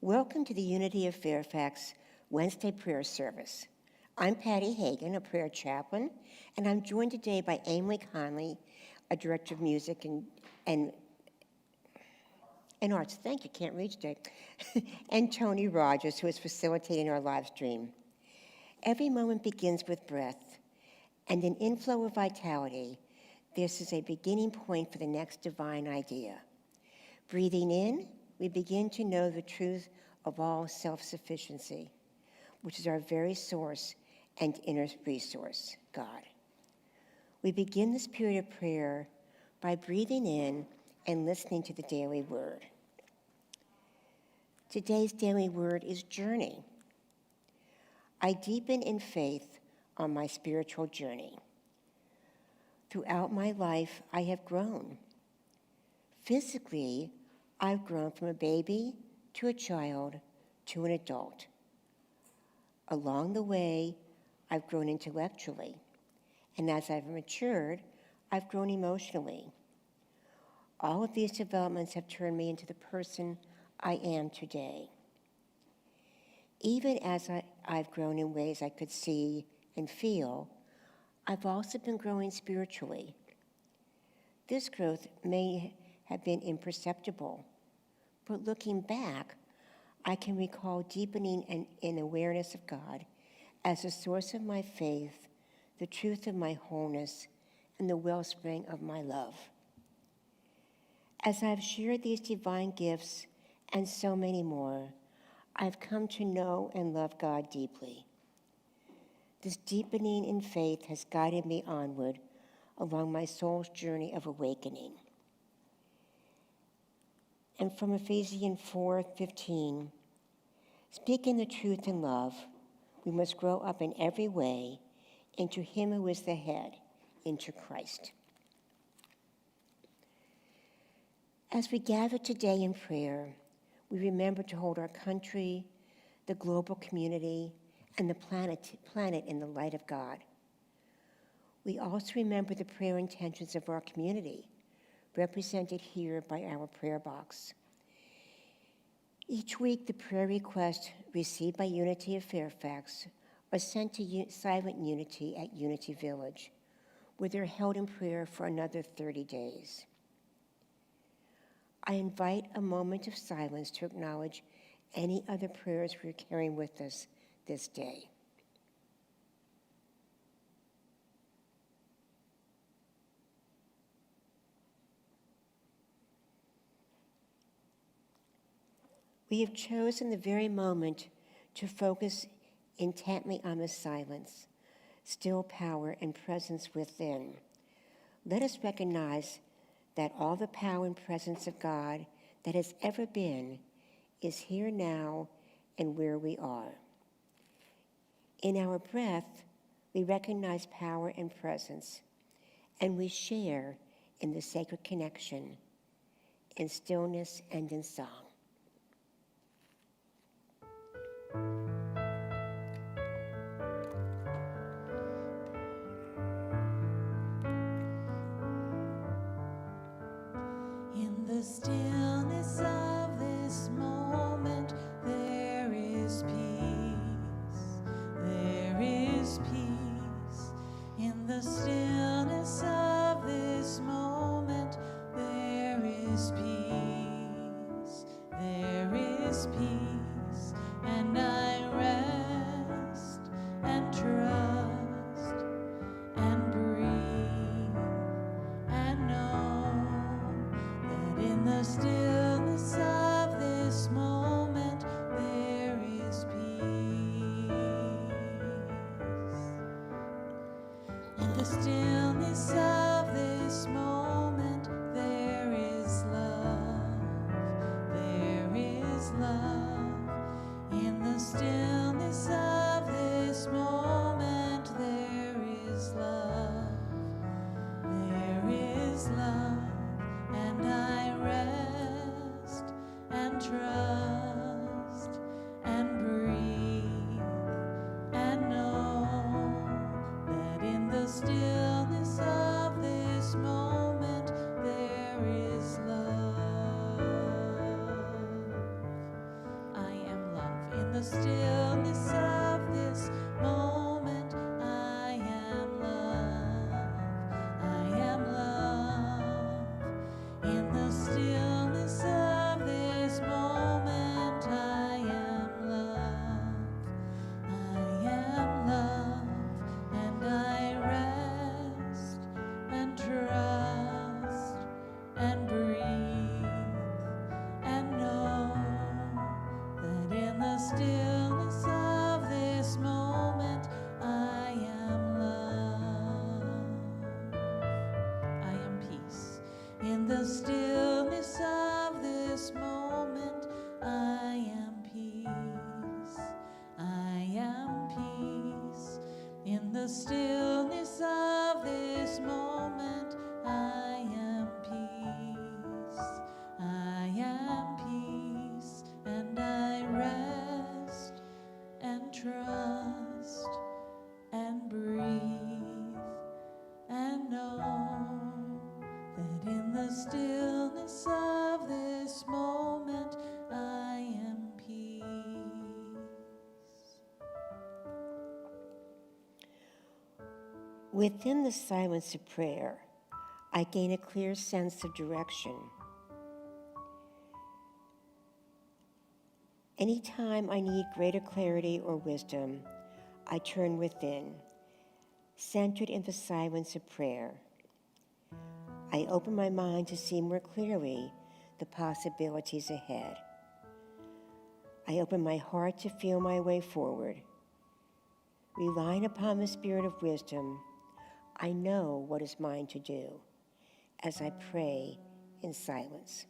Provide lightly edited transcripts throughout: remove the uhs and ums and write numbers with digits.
Welcome to the Unity of Fairfax Wednesday prayer service. I'm Patty Hagan, a prayer chaplain, and I'm joined today by Emily Conley, a director of music and arts. Thank you, can't reach today. And Tony Rogers, who is facilitating our live stream. Every moment begins with breath and an inflow of vitality. This is a beginning point for the next divine idea. Breathing in, we begin to know the truth of all self-sufficiency, which is our very source and inner resource, God. We begin this period of prayer by breathing in and listening to the daily word. Today's daily word is journey. I deepen in faith on my spiritual journey. Throughout my life, I have grown. Physically, I've grown from a baby to a child to an adult. Along the way, I've grown intellectually, and as I've matured, I've grown emotionally. All of these developments have turned me into the person I am today. Even as I've grown in ways I could see and feel, I've also been growing spiritually. This growth may have been imperceptible, but looking back, I can recall deepening an awareness of God as the source of my faith, the truth of my wholeness, and the wellspring of my love. As I've shared these divine gifts and so many more, I've come to know and love God deeply. This deepening in faith has guided me onward along my soul's journey of awakening. And from Ephesians 4:15, speaking the truth in love, we must grow up in every way into Him who is the head, into Christ. As we gather today in prayer, we remember to hold our country, the global community, and the planet in the light of God. We also remember the prayer intentions of our community, represented here by our prayer box. Each week, the prayer requests received by Unity of Fairfax are sent to Silent Unity at Unity Village, where they're held in prayer for another 30 days. I invite a moment of silence to acknowledge any other prayers we're carrying with us this day. We have chosen the very moment to focus intently on the silence, still power and presence within. Let us recognize that all the power and presence of God that has ever been is here now and where we are. In our breath, we recognize power and presence, and we share in the sacred connection, in stillness and in song. In the stillness of this moment, there is peace. There is peace. In the stillness of this moment, there is peace. There is peace. And I rest and trust and breathe and know that in the stillness of this moment there is peace. In the stillness of this moment there is love. There is love. In the stillness of this moment there is love. There is love. And I rest and trust and breathe and know that in the stillness of this moment there is love. I the stillness of this moment, I am love. I am love. In the stillness of this moment, I am love. I am love, and I rest and trust and breathe and know that in the stillness of this moment, I am love. I am peace. In the stillness of this moment, I am peace. I am peace. In the stillness of this moment, I am peace. I am peace, and I rest and trust and breathe and know that in the stillness of this moment, I am peace. Within the silence of prayer, I gain a clear sense of direction. Anytime I need greater clarity or wisdom, I turn within, centered in the silence of prayer. I open my mind to see more clearly the possibilities ahead. I open my heart to feel my way forward. Relying upon the spirit of wisdom, I know what is mine to do as I pray in silence.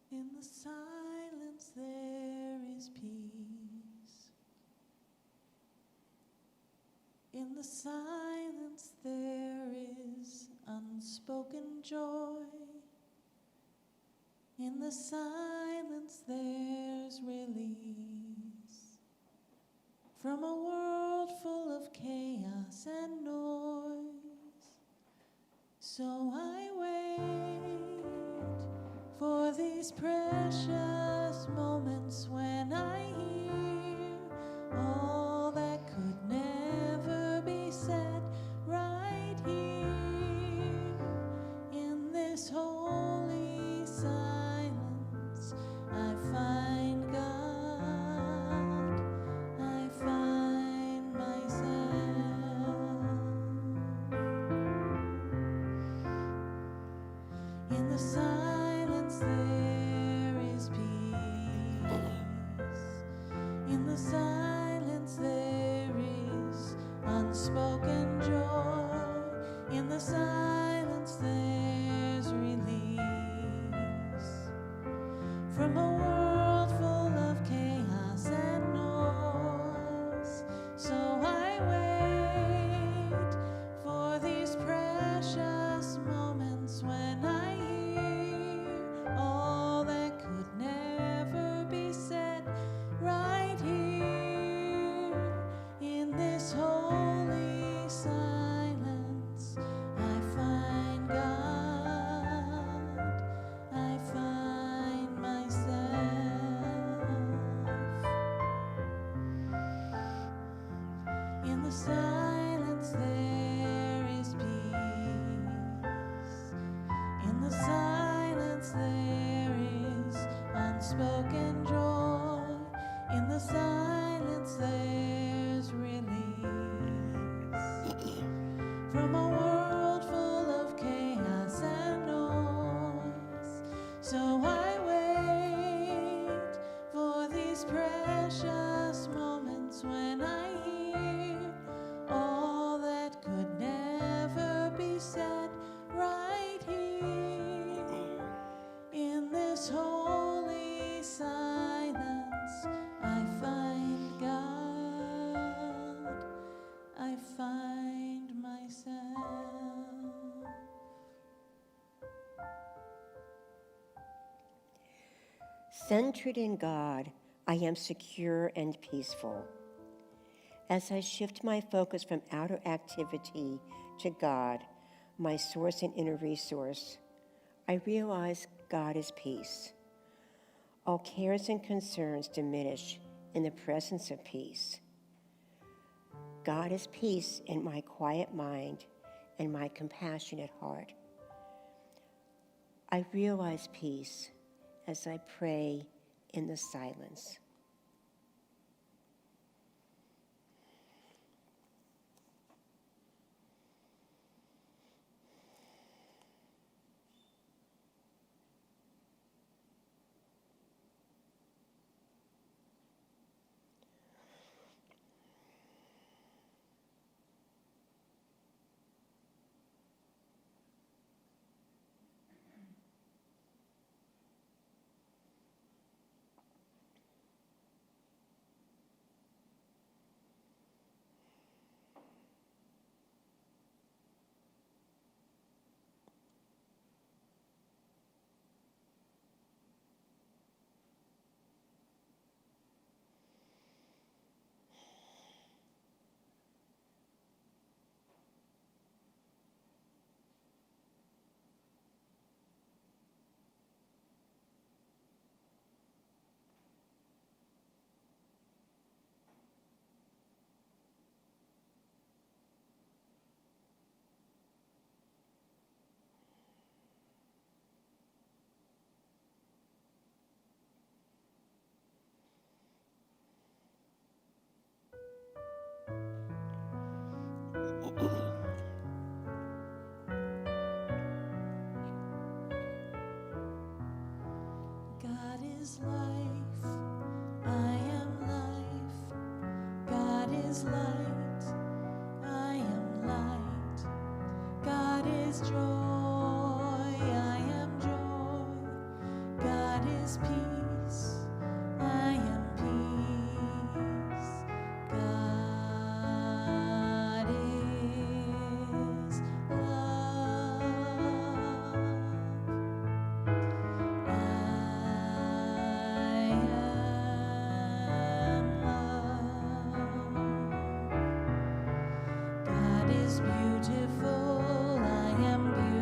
In the silence there is peace. In the silence there is unspoken joy. In the silence there's release from a world full of chaos and noise. So I wait for these precious moments when I hear all that could never be said right here in this holy silence. I find God, I find myself. In the silence there is peace. In the silence there is unspoken joy. In the silence there's release from a world full of chaos and noise. So I wait for these precious moments when I hear all that could never be said right here in this holy silence. I find God, unspoken joy. In the silence there's release from a world full of chaos and noise. So I wait for these precious moments when I hear all that could never be said right here in this holy silence. I find God, I find myself. Centered in God, I am secure and peaceful. As I shift my focus from outer activity to God, my source and inner resource, I realize God is peace. All cares and concerns diminish in the presence of peace. God is peace in my quiet mind and my compassionate heart. I realize peace as I pray in the silence. God is life, I am life. God is light, I am light. God is joy, I am joy. God is peace, I am peace. God is love. I am love. God is beautiful, I am beautiful.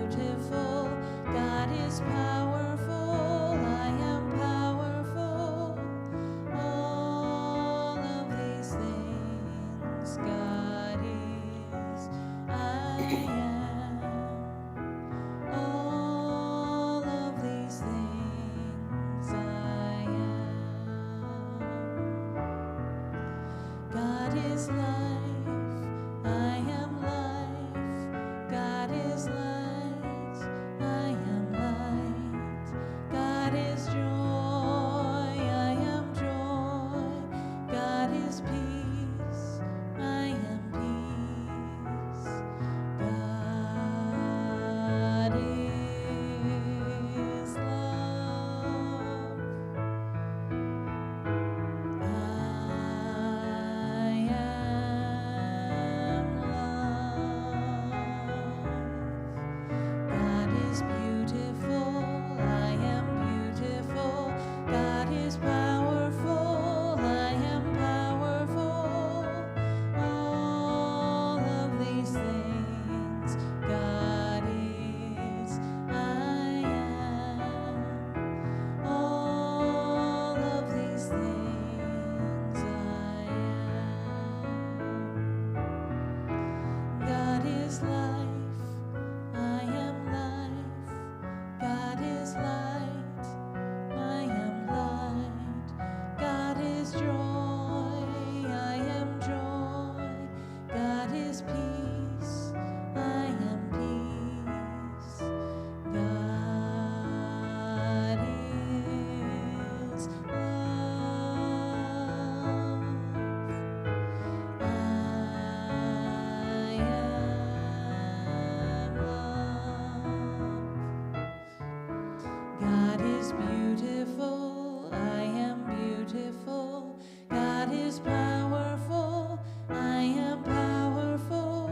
beautiful. I am beautiful. God is powerful. I am powerful.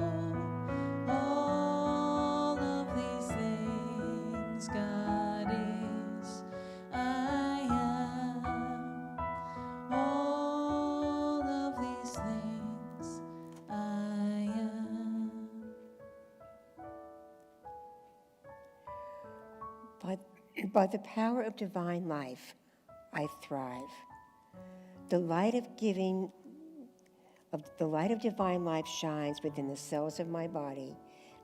All of these things God is. I am. All of these things I am. By the power of divine life, I thrive. The light of divine life shines within the cells of my body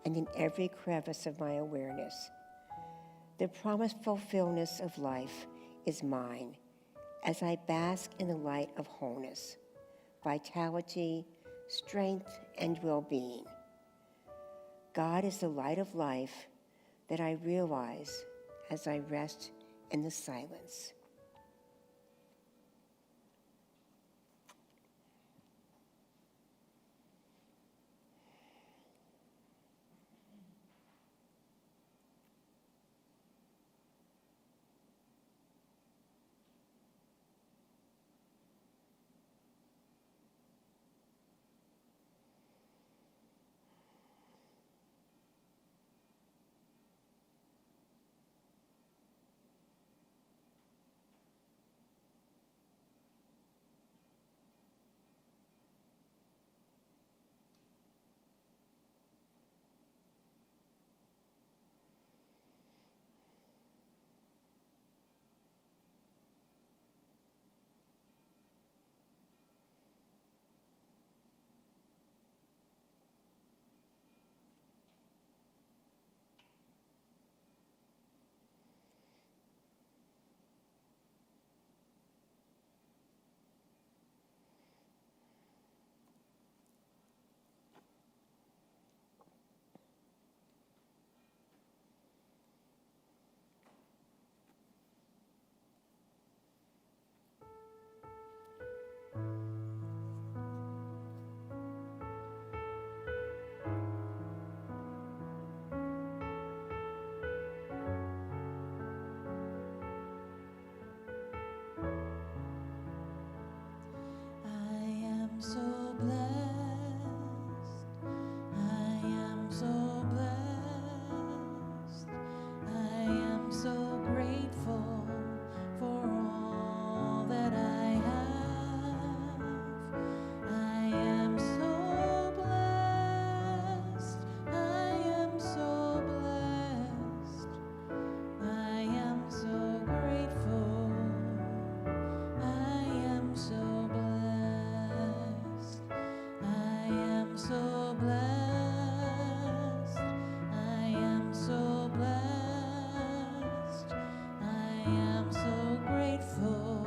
and in every crevice of my awareness. The promised fulfillment of life is mine as I bask in the light of wholeness, vitality, strength, and well-being. God is the light of life that I realize as I rest in the silence. I am so blessed. I am so blessed. I am so grateful for all that I have. I am so blessed. I am so blessed. I am so grateful. I am so blessed. I am so blessed. I am so blessed. I am so grateful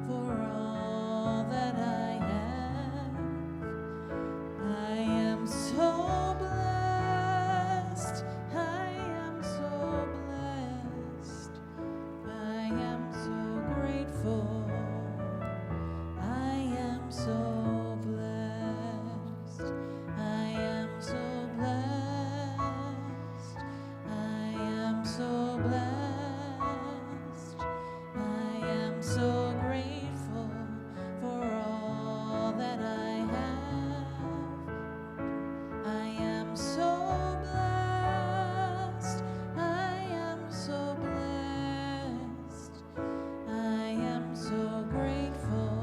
for all that I have. I am so blessed. I am so blessed. I am so grateful. I am so blessed. I am so blessed. I am so blessed. I am so grateful for all that I have. I am so blessed. I am so blessed. I am so grateful.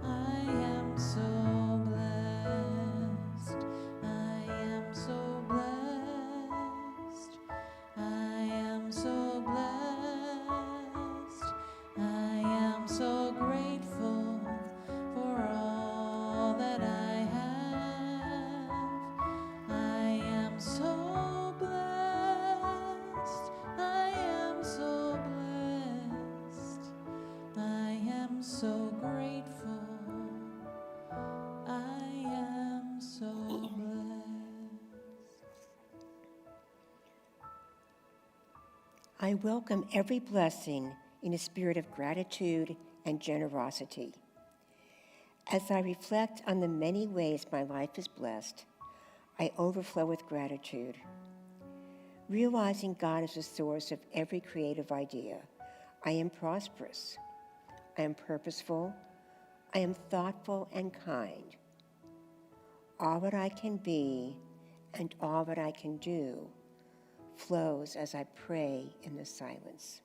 I am so blessed. I am so blessed. I am so blessed. I am so grateful for all that I have. I am so blessed. I am so blessed. I am so grateful. I am so blessed. I welcome every blessing in a spirit of gratitude and generosity. As I reflect on the many ways my life is blessed, I overflow with gratitude. realizing God is the source of every creative idea. I am prosperous. I am purposeful. I am thoughtful and kind. All that I can be and all that I can do flows as I pray in the silence.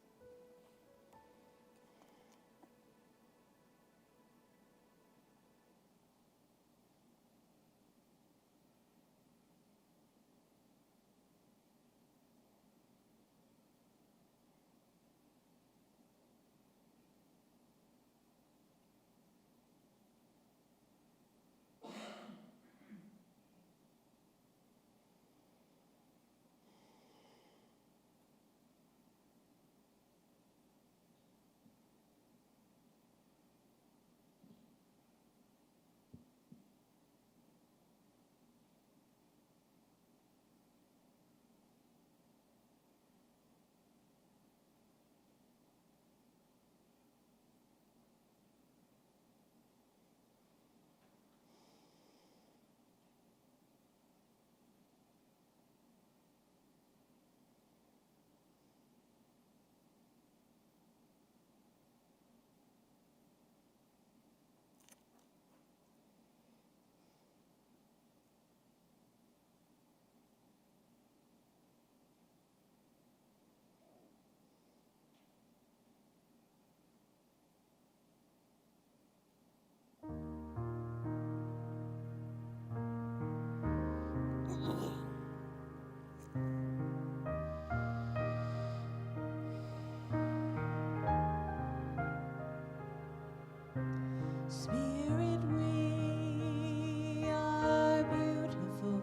Spirit, we are beautiful.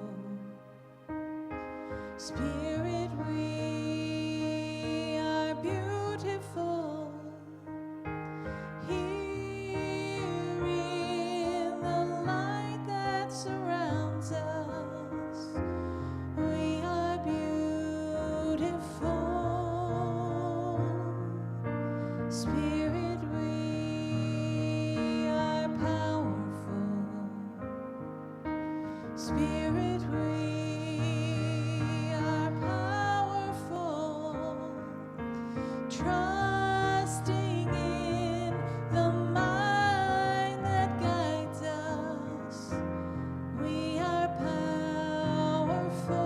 Spirit, we are beautiful. Here in the light that surrounds us, we are beautiful. Spirit, we are powerful. Spirit, we are powerful. Trusting in the mind that guides us, we are powerful.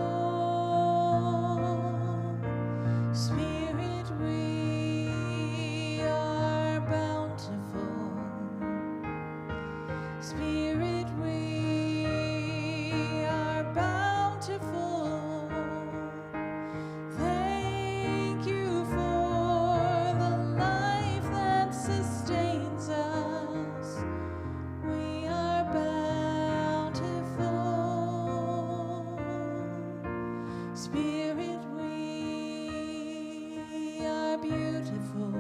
Spirit, we are bountiful. Spirit, we are bountiful. Thank you for the life that sustains us. We are bountiful. Spirit, we are beautiful.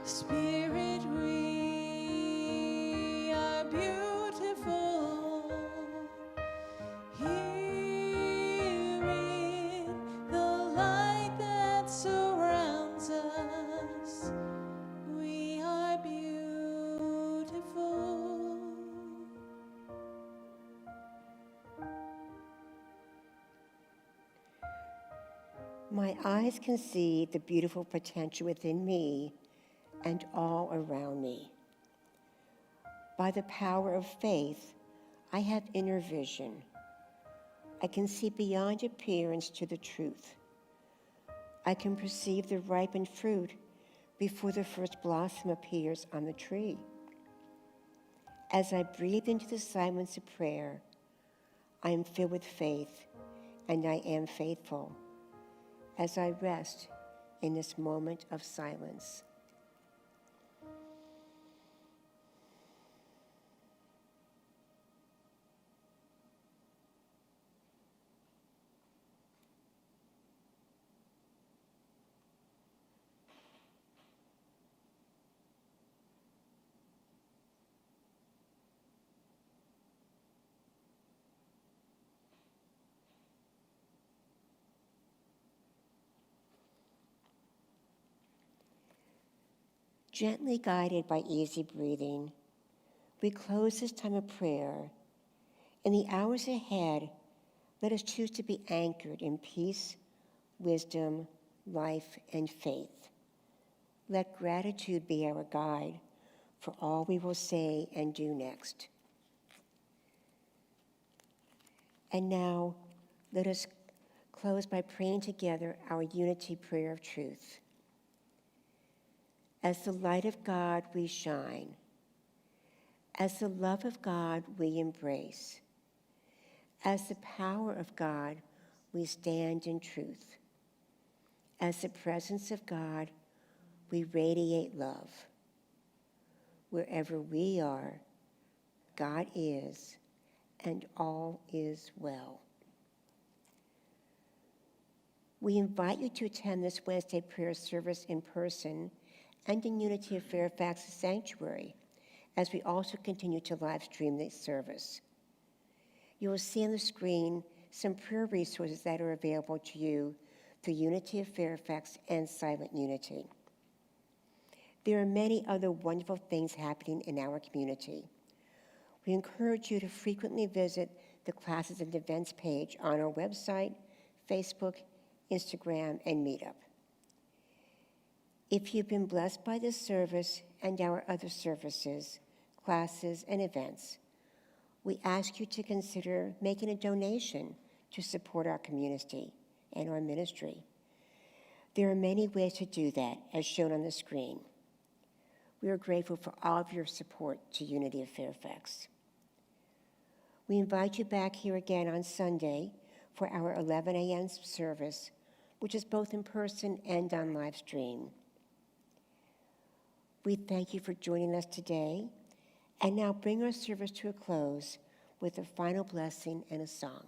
Spirit, we are beautiful. Here in the light that surrounds us, we are beautiful. My eyes can see the beautiful potential within me and all around me. By the power of faith, I have inner vision. I can see beyond appearance to the truth. I can perceive the ripened fruit before the first blossom appears on the tree. As I breathe into the silence of prayer, I am filled with faith, and I am faithful as I rest in this moment of silence. Gently guided by easy breathing, we close this time of prayer. In the hours ahead, Let us choose to be anchored in peace, wisdom, life, and faith. Let gratitude be our guide for all we will say and do next. And now, let us close by praying together our unity prayer of truth. As the light of God we shine. As the love of God we embrace. As the power of God we stand in truth. As the presence of God we radiate love. Wherever we are, God is, and all is well. We invite you to attend this Wednesday prayer service in person and in Unity of Fairfax Sanctuary, as we also continue to live stream this service. You will see on the screen some prayer resources that are available to you through Unity of Fairfax and Silent Unity. There are many other wonderful things happening in our community. We encourage you to frequently visit the Classes and Events page on our website, Facebook, Instagram, and Meetup. If you've been blessed by this service and our other services, classes, and events, we ask you to consider making a donation to support our community and our ministry. There are many ways to do that, as shown on the screen. We are grateful for all of your support to Unity of Fairfax. We invite you back here again on Sunday for our 11 a.m. service, which is both in person and on live stream. We thank you for joining us today, and now bring our service to a close with a final blessing and a song.